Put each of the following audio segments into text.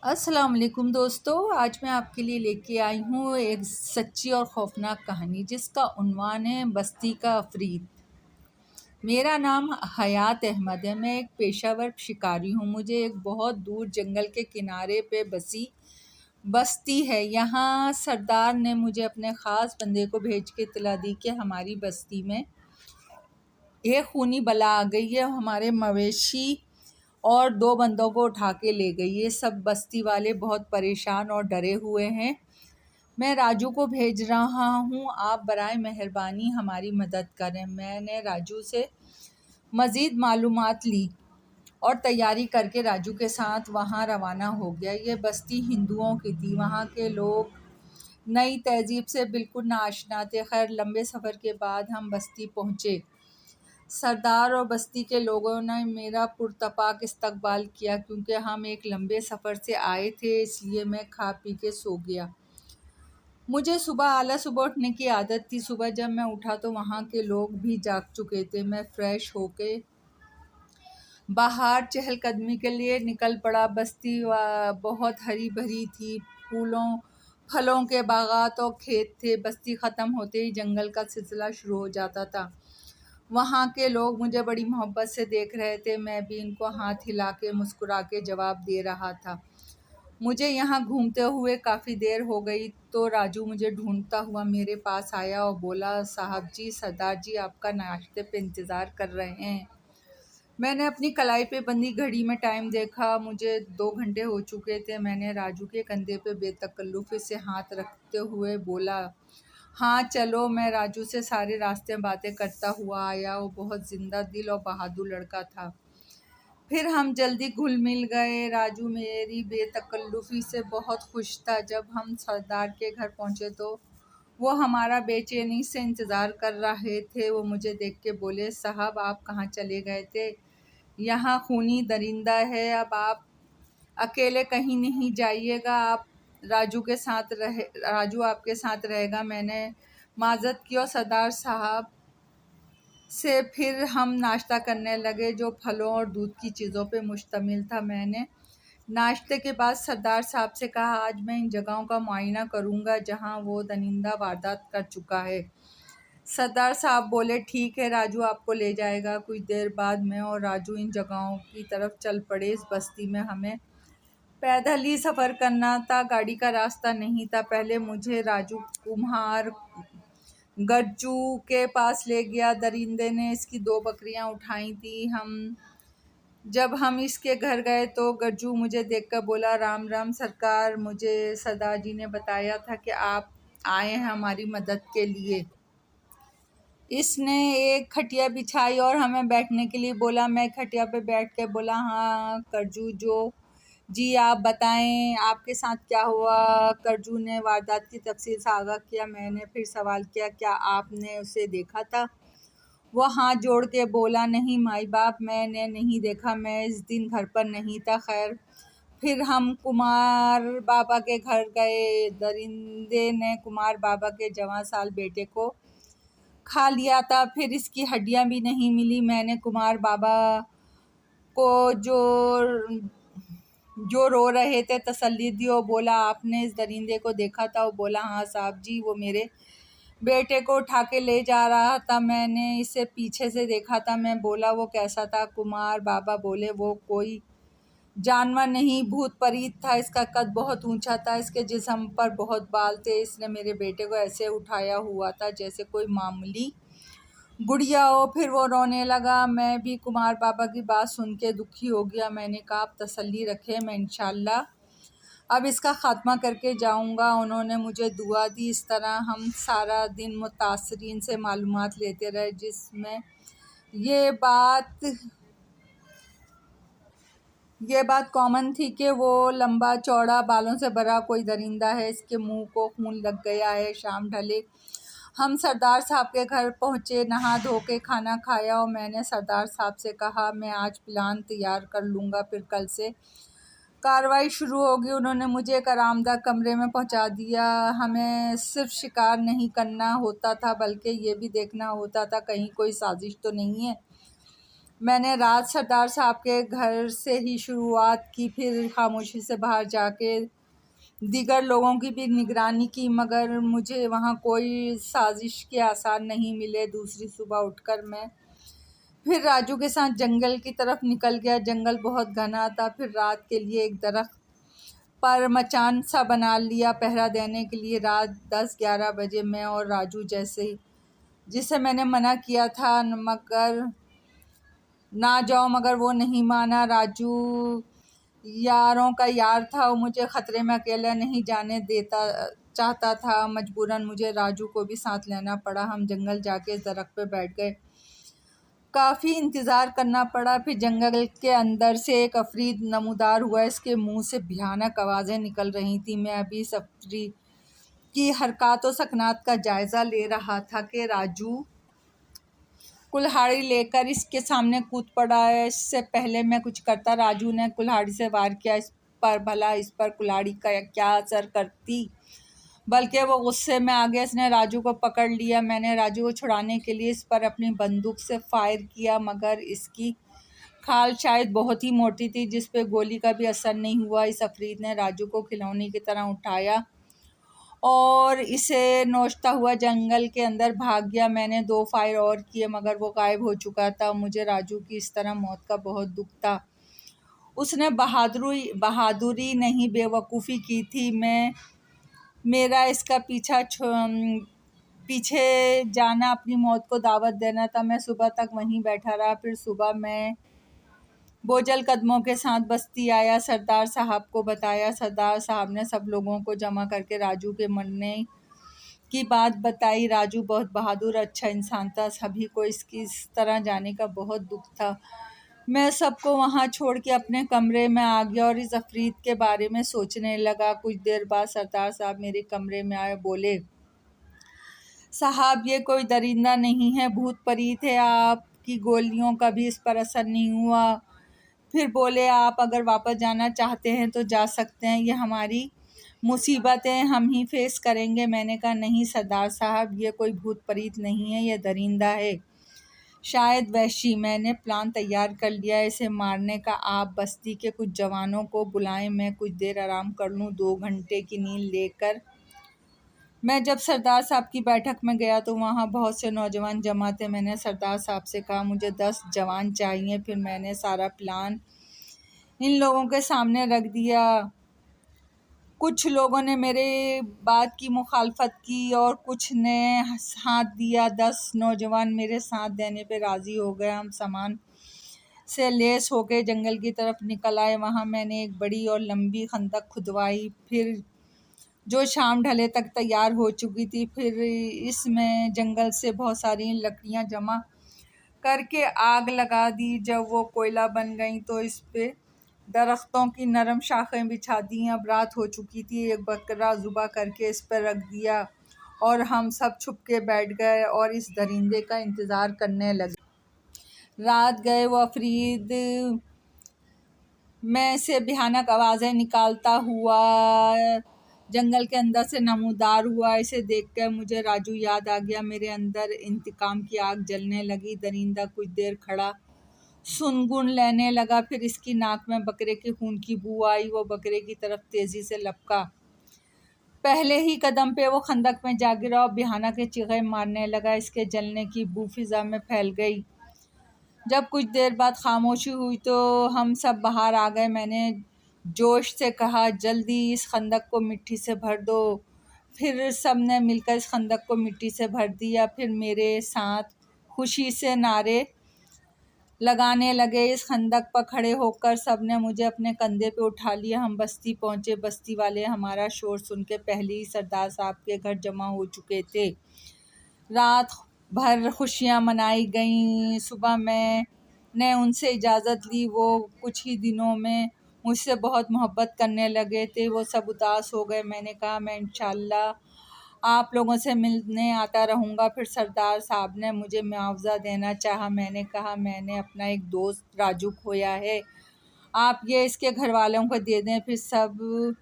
अस्सलाम वालेकुम दोस्तों, आज मैं आपके लिए लेके आई हूँ एक सच्ची और खौफनाक कहानी जिसका उन्वान है बस्ती का अफरीद। मेरा नाम हयात अहमद है। मैं एक पेशावर शिकारी हूँ। मुझे एक बहुत दूर जंगल के किनारे पे बसी बस्ती है। यहाँ सरदार ने मुझे अपने ख़ास बंदे को भेज के इत्तला दी कि हमारी बस्ती में एक खूनी बला आ गई है। हमारे मवेशी और दो बंदों को उठा के ले गई। ये सब बस्ती वाले बहुत परेशान और डरे हुए हैं। मैं राजू को भेज रहा हूँ, आप बराए मेहरबानी हमारी मदद करें। मैंने राजू से मज़ीद मालूमात ली और तैयारी करके राजू के साथ वहाँ रवाना हो गया। ये बस्ती हिंदुओं की थी। वहाँ के लोग नई तहज़ीब से बिल्कुल नाआशना थे। खैर, लंबे सफ़र के बाद हम बस्ती पहुँचे। सरदार और बस्ती के लोगों ने मेरा पुरतपाक इस्तकबाल किया। क्योंकि हम एक लंबे सफ़र से आए थे, इसलिए मैं खा पी के सो गया। मुझे सुबह उठने की आदत थी। सुबह जब मैं उठा तो वहाँ के लोग भी जाग चुके थे। मैं फ़्रेश होके बाहर चहलकदमी के लिए निकल पड़ा। बस्ती बहुत हरी भरी थी। फूलों फलों के बागात और खेत थे। बस्ती ख़त्म होते ही जंगल का सिलसिला शुरू हो जाता था। वहाँ के लोग मुझे बड़ी मोहब्बत से देख रहे थे। मैं भी इनको हाथ हिला के मुस्कुरा के जवाब दे रहा था। मुझे यहाँ घूमते हुए काफ़ी देर हो गई तो राजू मुझे ढूंढता हुआ मेरे पास आया और बोला, साहब जी, सरदार जी आपका नाश्ते पे इंतज़ार कर रहे हैं। मैंने अपनी कलाई पे बंधी घड़ी में टाइम देखा। मुझे 2 घंटे हो चुके थे। मैंने राजू के कंधे पे बेतकल्लुफ़ी से हाथ रखते हुए बोला, हाँ चलो। मैं राजू से सारे रास्ते बातें करता हुआ आया। वो बहुत ज़िंदा दिल और बहादुर लड़का था। फिर हम जल्दी घुल मिल गए। राजू मेरी बेतकल्लुफ़ी से बहुत खुश था। जब हम सरदार के घर पहुँचे तो वो हमारा बेचैनी से इंतज़ार कर रहे थे। वो मुझे देख के बोले, साहब आप कहाँ चले गए थे? यहाँ खूनी दरिंदा है, अब आप अकेले कहीं नहीं जाइएगा। आप राजू आपके साथ रहेगा। मैंने माज़रत की और सरदार साहब से फिर हम नाश्ता करने लगे जो फलों और दूध की चीज़ों पे मुश्तमिल था। मैंने नाश्ते के बाद सरदार साहब से कहा, आज मैं इन जगहों का मुआयना करूँगा जहाँ वो दरिंदा वारदात कर चुका है। सरदार साहब बोले, ठीक है, राजू आपको ले जाएगा। कुछ देर बाद मैं और राजू इन जगहों की तरफ चल पड़े। इस बस्ती में हमें पैदल ही सफ़र करना था, गाड़ी का रास्ता नहीं था। पहले मुझे राजू कुम्हार गज्जू के पास ले गया। दरिंदे ने इसकी 2 बकरियां उठाई थी। जब हम इसके घर गए तो गज्जू मुझे देखकर बोला, राम राम सरकार, मुझे सरदार जी ने बताया था कि आप आए हैं हमारी मदद के लिए। इसने एक खटिया बिछाई और हमें बैठने के लिए बोला। मैं खटिया पे बैठ के बोला, हाँ गज्जू जी आप बताएं आपके साथ क्या हुआ। गज्जू ने वारदात की तफसील से आगाह किया। मैंने फिर सवाल किया, क्या आपने उसे देखा था? वो हाथ जोड़ के बोला, नहीं माई बाप, मैंने नहीं देखा, मैं इस दिन घर पर नहीं था। खैर, फिर हम कुमार बाबा के घर गए। दरिंदे ने कुमार बाबा के जवां साल बेटे को खा लिया था। फिर इसकी हड्डियां भी नहीं मिली। मैंने कुमार बाबा को जो रो रहे थे तसल्ली दी और बोला, आपने इस दरिंदे को देखा था? वो बोला, हाँ साहब जी, वो मेरे बेटे को उठा के ले जा रहा था। मैंने इसे पीछे से देखा था। मैं बोला, वो कैसा था? कुमार बाबा बोले, वो कोई जानवर नहीं, भूत परीत था। इसका कद बहुत ऊंचा था। इसके जिस्म पर बहुत बाल थे। इसने मेरे बेटे को ऐसे उठाया हुआ था जैसे कोई मामूली गुड़िया हो। फिर वो रोने लगा। मैं भी कुमार बाबा की बात सुन के दुखी हो गया। मैंने कहा, आप तसल्ली रखें, मैं इंशाल्लाह अब इसका ख़ात्मा करके जाऊंगा। उन्होंने मुझे दुआ दी। इस तरह हम सारा दिन मुतासरीन से मालूमात लेते रहे, जिसमें ये बात कॉमन थी कि वो लंबा चौड़ा बालों से भरा कोई दरिंदा है। इसके मुंह को खून लग गया है। शाम ढले हम सरदार साहब के घर पहुँचे। नहा धो के खाना खाया और मैंने सरदार साहब से कहा, मैं आज प्लान तैयार कर लूँगा, फिर कल से कार्रवाई शुरू होगी। उन्होंने मुझे एक आरामदायक कमरे में पहुंचा दिया। हमें सिर्फ शिकार नहीं करना होता था बल्कि ये भी देखना होता था कहीं कोई साजिश तो नहीं है। मैंने रात सरदार साहब के घर से ही शुरुआत की, फिर खामोशी से बाहर जाके दीगर लोगों की भी निगरानी की, मगर मुझे वहाँ कोई साजिश के आसार नहीं मिले। दूसरी सुबह उठकर मैं फिर राजू के साथ जंगल की तरफ निकल गया। जंगल बहुत घना था। फिर रात के लिए एक दरख्त पर मचान सा बना लिया पहरा देने के लिए। रात 10-11 बजे मैं और राजू जिसे मैंने मना किया था मगर ना जाओ, मगर वो नहीं माना। राजू यारों का यार था, वो मुझे ख़तरे में अकेला नहीं जाने देता चाहता था। मजबूरन मुझे राजू को भी साथ लेना पड़ा। हम जंगल जाके दरख्त पे बैठ गए। काफ़ी इंतज़ार करना पड़ा। फिर जंगल के अंदर से एक अफरीद नमूदार हुआ। इसके मुंह से भयानक आवाज़ें निकल रही थी। मैं अभी इस अफरीद की हरकत और सकनात का जायज़ा ले रहा था कि राजू कुल्हाड़ी लेकर इसके सामने कूद पड़ा है। इससे पहले मैं कुछ करता, राजू ने कुल्हाड़ी से वार किया। इस पर कुल्हाड़ी का क्या असर करती, बल्कि वो गुस्से में आ गया। इसने राजू को पकड़ लिया। मैंने राजू को छुड़ाने के लिए इस पर अपनी बंदूक से फायर किया, मगर इसकी खाल शायद बहुत ही मोटी थी, जिस पे गोली का भी असर नहीं हुआ। इस अफरीद ने राजू को खिलौने की तरह उठाया और इसे नोचता हुआ जंगल के अंदर भाग गया। मैंने 2 फायर और किए, मगर वो गायब हो चुका था। मुझे राजू की इस तरह मौत का बहुत दुख था। उसने बहादुरी नहीं, बेवकूफ़ी की थी। मेरा इसका पीछे जाना अपनी मौत को दावत देना था। मैं सुबह तक वहीं बैठा रहा। फिर सुबह मैं बोझल कदमों के साथ बस्ती आया, सरदार साहब को बताया। सरदार साहब ने सब लोगों को जमा करके राजू के मरने की बात बताई। राजू बहुत बहादुर अच्छा इंसान था। सभी को इसकी इस तरह जाने का बहुत दुख था। मैं सबको वहाँ छोड़ के अपने कमरे में आ गया और इस अफरीद के बारे में सोचने लगा। कुछ देर बाद सरदार साहब मेरे कमरे में आए। बोले, साहब ये कोई दरिंदा नहीं है, भूत परीत है। आपकी गोलियों का भी इस पर असर नहीं हुआ। फिर बोले, आप अगर वापस जाना चाहते हैं तो जा सकते हैं। ये हमारी मुसीबतें हम ही फेस करेंगे। मैंने कहा, नहीं सरदार साहब, ये कोई भूत परीत नहीं है, ये दरिंदा है, शायद वहशी। मैंने प्लान तैयार कर लिया है इसे मारने का। आप बस्ती के कुछ जवानों को बुलाएं, मैं कुछ देर आराम कर लूँ। 2 घंटे की नींद लेकर मैं जब सरदार साहब की बैठक में गया तो वहाँ बहुत से नौजवान जमा थे। मैंने सरदार साहब से कहा, मुझे 10 जवान चाहिए। फिर मैंने सारा प्लान इन लोगों के सामने रख दिया। कुछ लोगों ने मेरे बात की मुखालफत की और कुछ ने हाथ दिया। 10 नौजवान मेरे साथ देने पे राज़ी हो गए। हम सामान से लेस होके जंगल की तरफ निकल आए। वहाँ मैंने एक बड़ी और लंबी खंदक खुदवाई, फिर जो शाम ढले तक तैयार हो चुकी थी। फिर इसमें जंगल से बहुत सारी लकड़ियाँ जमा करके आग लगा दी। जब वो कोयला बन गई तो इस पे दरख्तों की नरम शाखें बिछा दी। अब रात हो चुकी थी। एक बकरा ज़ुबा करके इस पर रख दिया और हम सब छुप के बैठ गए और इस दरिंदे का इंतज़ार करने लगे। रात गए, वो अफरीद में से भयानक आवाज़ें निकालता हुआ जंगल के अंदर से नमूदार हुआ। इसे देखकर मुझे राजू याद आ गया। मेरे अंदर इंतकाम की आग जलने लगी। दरिंदा कुछ देर खड़ा सुनगुन लेने लगा, फिर इसकी नाक में बकरे के खून की बू आई। वो बकरे की तरफ तेज़ी से लपका। पहले ही कदम पे वो खंदक में जा गिरा और भयानक के चीखे मारने लगा। इसके जलने की बू फिज़ा में फैल गई। जब कुछ देर बाद खामोशी हुई तो हम सब बाहर आ गए। मैंने जोश से कहा, जल्दी इस खंदक को मिट्टी से भर दो। फिर सब ने मिलकर इस खंदक को मिट्टी से भर दिया। फिर मेरे साथ खुशी से नारे लगाने लगे। इस खंदक पर खड़े होकर सब ने मुझे अपने कंधे पे उठा लिया। हम बस्ती पहुँचे। बस्ती वाले हमारा शोर सुन के पहले ही सरदार साहब के घर जमा हो चुके थे। रात भर खुशियाँ मनाई गईं। सुबह मैंने उनसे इजाज़त ली। वो कुछ ही दिनों में मुझसे बहुत मोहब्बत करने लगे थे। वो सब उदास हो गए। मैंने कहा, मैं इंशाअल्लाह आप लोगों से मिलने आता रहूँगा। फिर सरदार साहब ने मुझे मुआवजा देना चाहा। मैंने कहा, मैंने अपना एक दोस्त राजू खोया है, आप ये इसके घर वालों को दे दें। फिर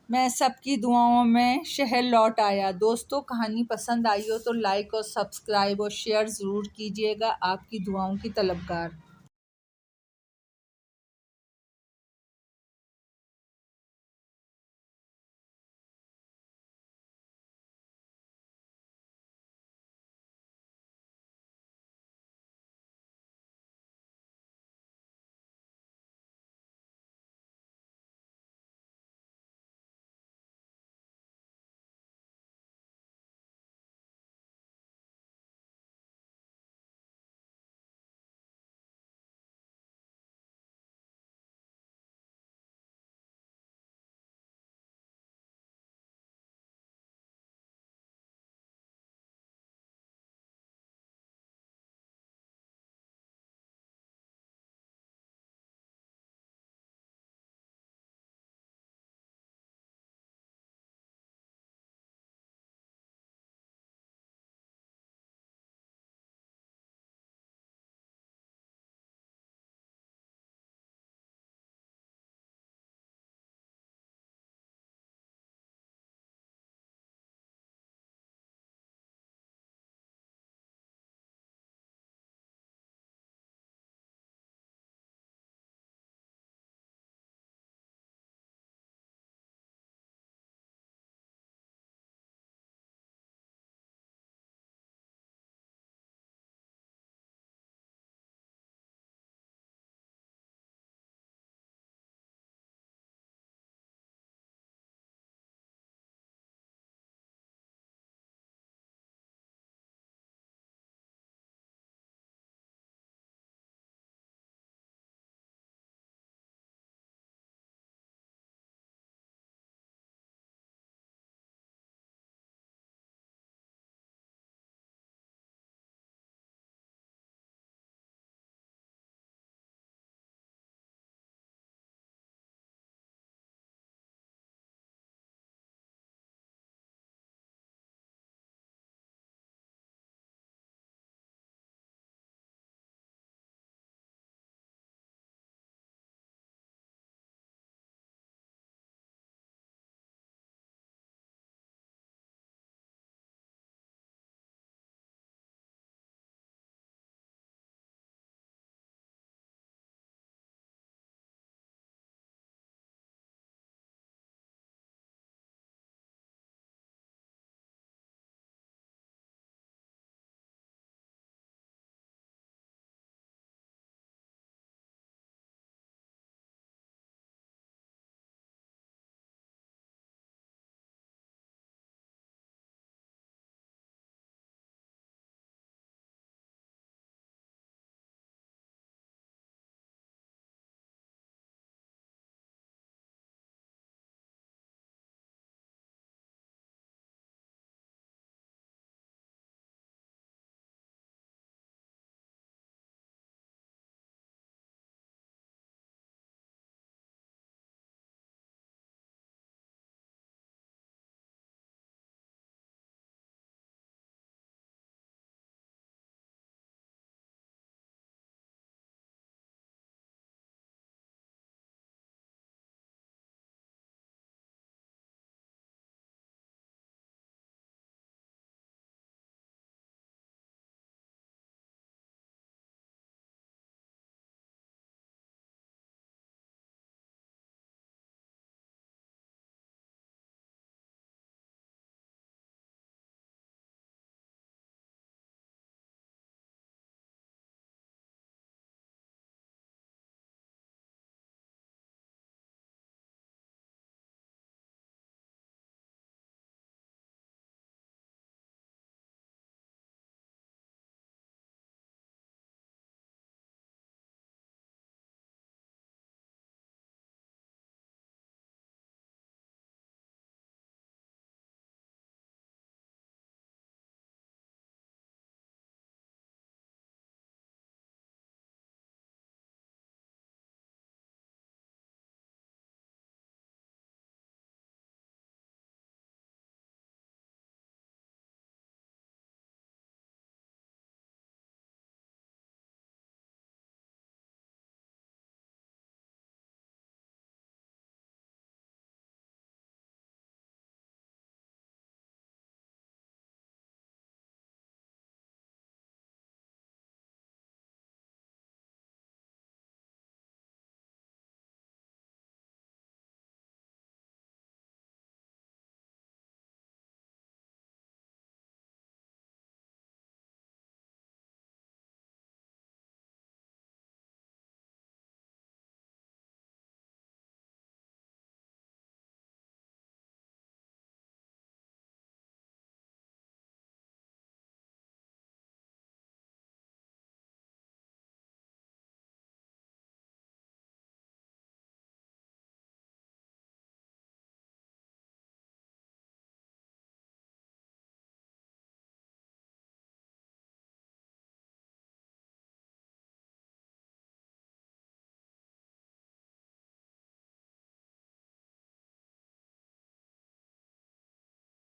मैं सबकी दुआओं में शहर लौट आया। दोस्तों, कहानी पसंद आई हो तो लाइक और सब्सक्राइब और शेयर ज़रूर कीजिएगा। आपकी दुआओं की तलबगार।